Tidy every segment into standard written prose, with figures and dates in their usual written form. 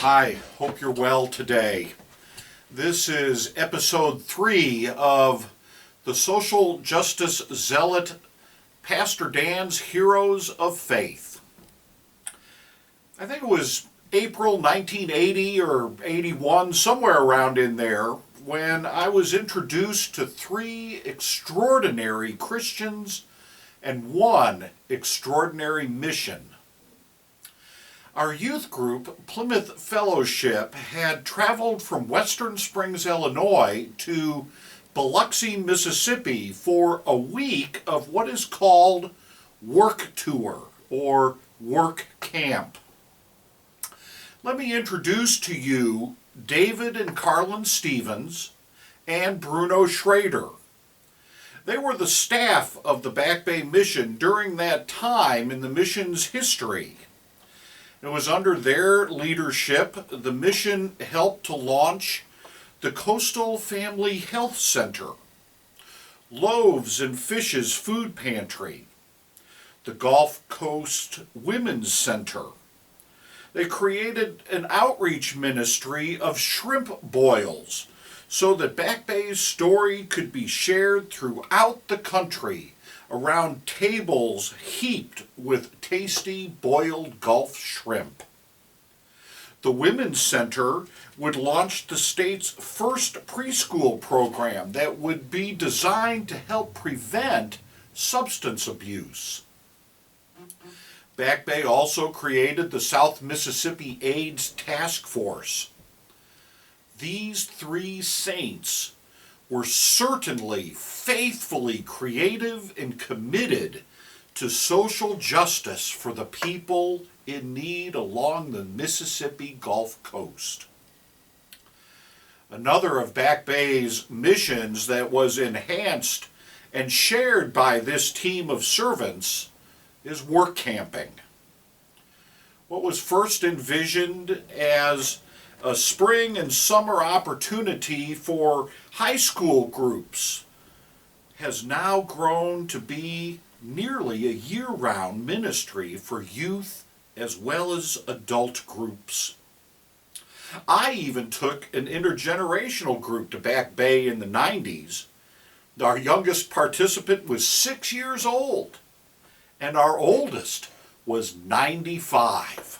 Hi, hope you're well today. This is episode 3 of the Social Justice Zealot, Pastor Dan's Heroes of Faith. I think it was April 1980 or 81, somewhere around in there, when I was introduced to 3 extraordinary Christians and 1 extraordinary mission. Our youth group, Plymouth Fellowship, had traveled from Western Springs, Illinois to Biloxi, Mississippi for a week of what is called Work Tour or Work Camp. Let me introduce to you David and Carlin Stevens and Bruno Schrader. They were the staff of the Back Bay Mission during that time in the mission's history. It was under their leadership the mission helped to launch the Coastal Family Health Center, Loaves and Fishes Food Pantry, the Gulf Coast Women's Center. They created an outreach ministry of shrimp boils so that Back Bay's story could be shared throughout the country around tables heaped with tasty boiled Gulf shrimp. The Women's Center would launch the state's first preschool program that would be designed to help prevent substance abuse. Back Bay also created the South Mississippi AIDS Task Force. These 3 saints were certainly faithfully creative and committed to social justice for the people in need along the Mississippi Gulf Coast. Another of Back Bay's missions that was enhanced and shared by this team of servants is work camping. What was first envisioned as a spring and summer opportunity for high school groups has now grown to be nearly a year-round ministry for youth as well as adult groups. I even took an intergenerational group to Back Bay in the 90s. Our youngest participant was 6 years old, and our oldest was 95.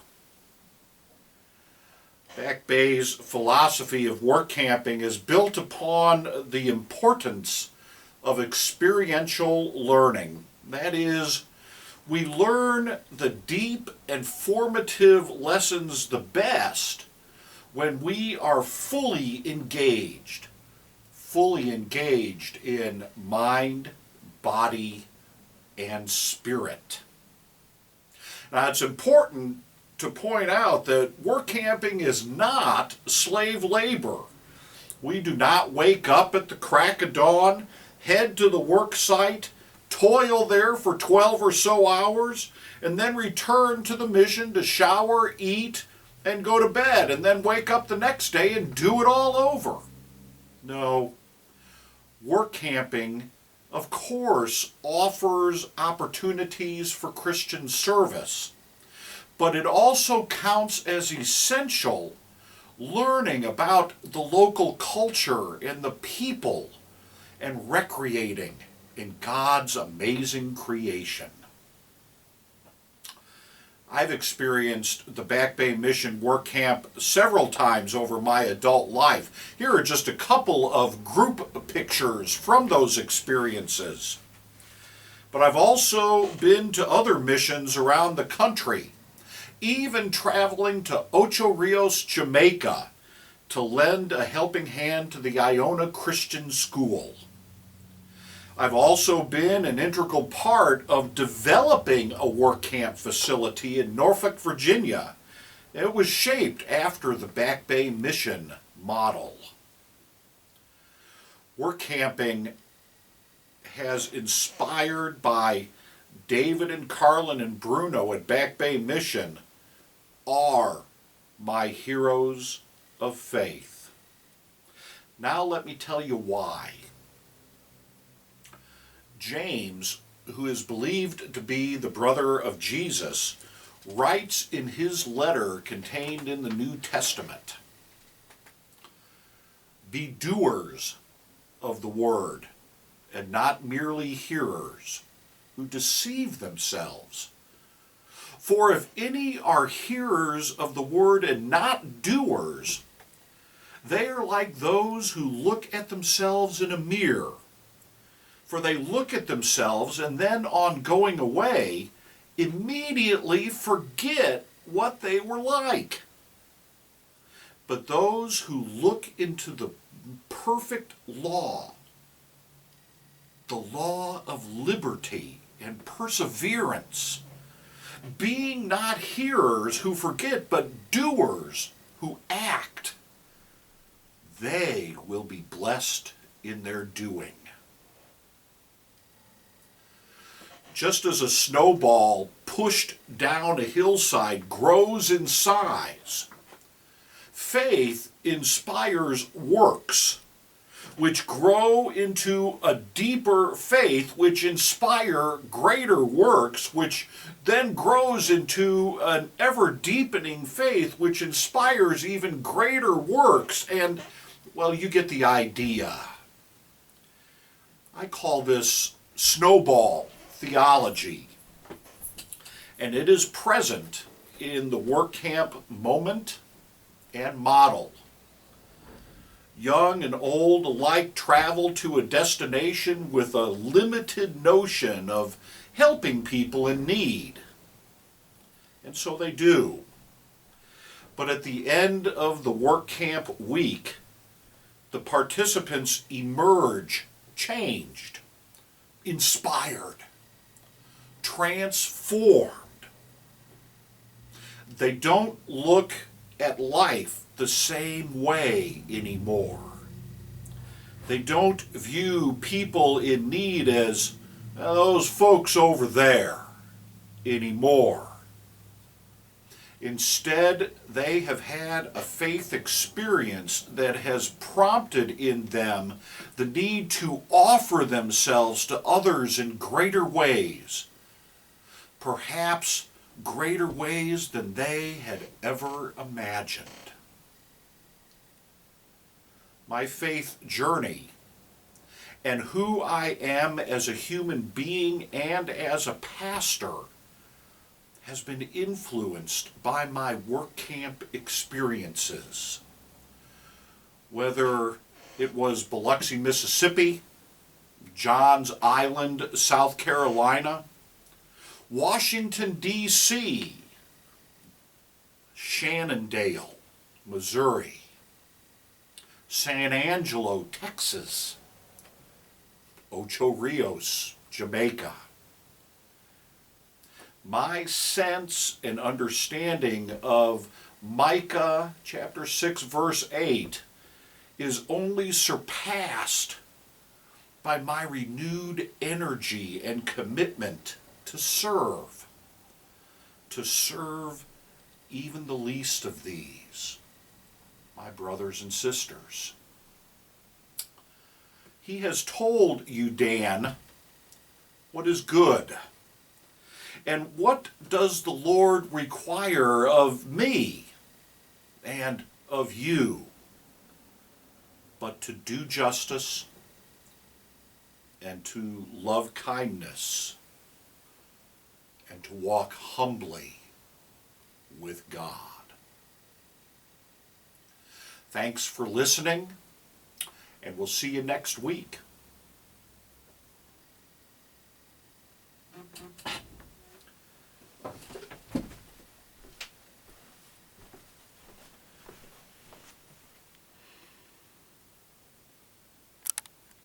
Back Bay's philosophy of work camping is built upon the importance of experiential learning. That is, we learn the deep and formative lessons the best when we are fully engaged in mind, body, and spirit. Now, it's important to point out that work camping is not slave labor. We do not wake up at the crack of dawn, head to the work site, toil there for 12 or so hours, and then return to the mission to shower, eat, and go to bed, and then wake up the next day and do it all over. No, work camping, of course, offers opportunities for Christian service, but it also counts as essential learning about the local culture and the people and recreating in God's amazing creation. I've experienced the Back Bay Mission Work Camp several times over my adult life. Here are just a couple of group pictures from those experiences. But I've also been to other missions around the country, even traveling to Ocho Rios, Jamaica, to lend a helping hand to the Iona Christian School. I've also been an integral part of developing a work camp facility in Norfolk, Virginia. It was shaped after the Back Bay Mission model. Work camping has inspired by David and Carlin and Bruno at Back Bay Mission are my heroes of faith. Now let me tell you why. James, who is believed to be the brother of Jesus, writes in his letter contained in the New Testament, "Be doers of the word, and not merely hearers, who deceive themselves. For if any are hearers of the word and not doers, they are like those who look at themselves in a mirror. For they look at themselves and then, on going away, immediately forget what they were like. But those who look into the perfect law, the law of liberty and perseverance, being not hearers who forget, but doers who act, they will be blessed in their doing." Just as a snowball pushed down a hillside grows in size, faith inspires works, which grow into a deeper faith, which inspire greater works, which then grows into an ever-deepening faith, which inspires even greater works. And, well, you get the idea. I call this snowball theology, and it is present in the work camp moment and model. Young and old alike travel to a destination with a limited notion of helping people in need. And so they do. But at the end of the work camp week, the participants emerge changed, inspired, transformed. They don't look at life the same way anymore. They don't view people in need as those folks over there anymore. Instead, they have had a faith experience that has prompted in them the need to offer themselves to others in greater ways, perhaps greater ways than they had ever imagined. My faith journey and who I am as a human being and as a pastor has been influenced by my work camp experiences. Whether it was Biloxi, Mississippi, Johns Island, South Carolina, Washington, D.C., Shenandoah, Missouri, San Angelo, Texas, Ocho Rios, Jamaica. My sense and understanding of Micah chapter 6 verse 8 is only surpassed by my renewed energy and commitment to serve even the least of these, my brothers and sisters. He has told you, Dan, what is good. And what does the Lord require of me and of you? But to do justice and to love kindness and to walk humbly with God. Thanks for listening, and we'll see you next week.